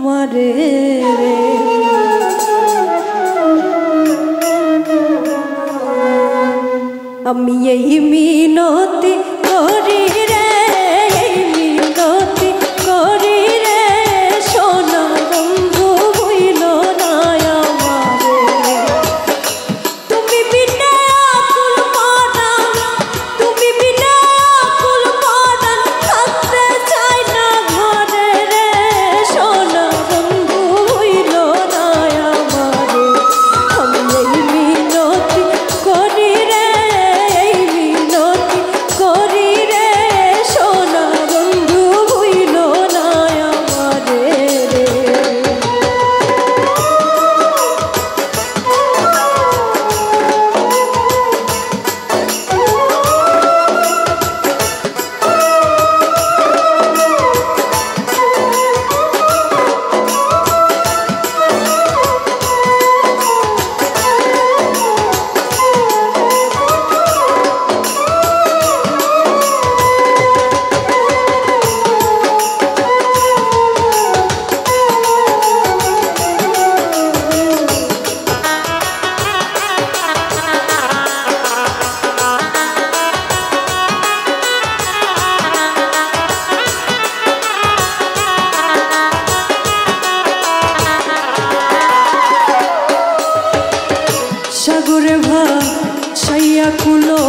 মারে রে। আমি এই মিনতি করি রে, এই মিনতি করি রে, সোনা বন্ধু হইল না আমারে। তুমি বিনা আকুল পরাণ, তুমি বিনা আকুল পরাণ, থাকতে চাই না ঘরে রে, সোনা বন্ধু হইল না আমারে। আমি এই মিনতি করি রে, এই মিনতি করি রে, সোনা বন্ধু হইল না আমারে রে। সাগরে ভাসাইয়া কুলো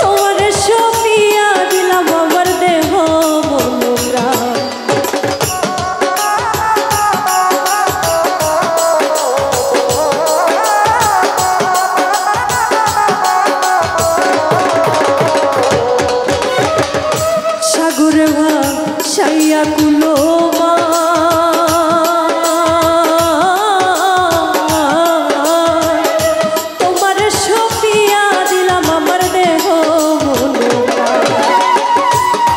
তোমার সপিয়া দিলাম আমার দেহ মন প্রাণ। সাগরে ভাসাইয়া কুলো তোমার সপিয়া দিলাম আমার দেহ মন প্রাণ।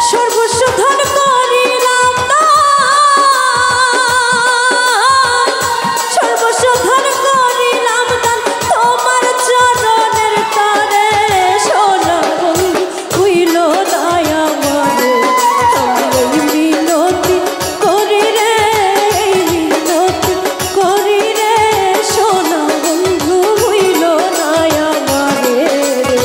সর্বস্ব ধন করিলাম দান, সর্বস্ব ধন করিলাম দান, তোমার চরণের তরে, সোনা বন্ধু হইল না আমারে। আমি এই মিনতি করি রে, এই মিনতি করি রে, সোনা বন্ধু হইল না আমারে রে।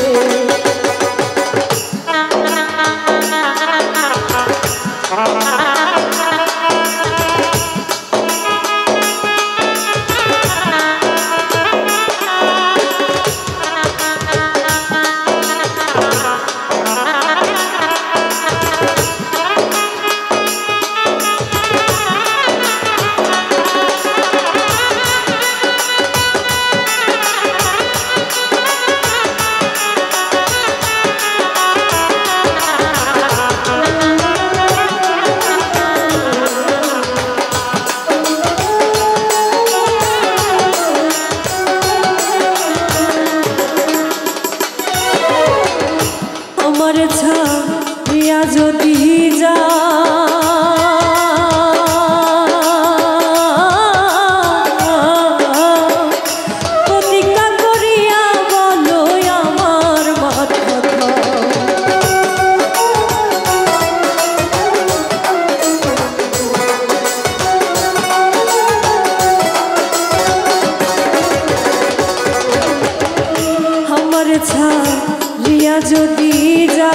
আমার ছাড়িয়া যদি যা প্রতিজ্ঞা করিয়া বলো আমার মাথা খাও। আমার ছাড়িয়া যদি যা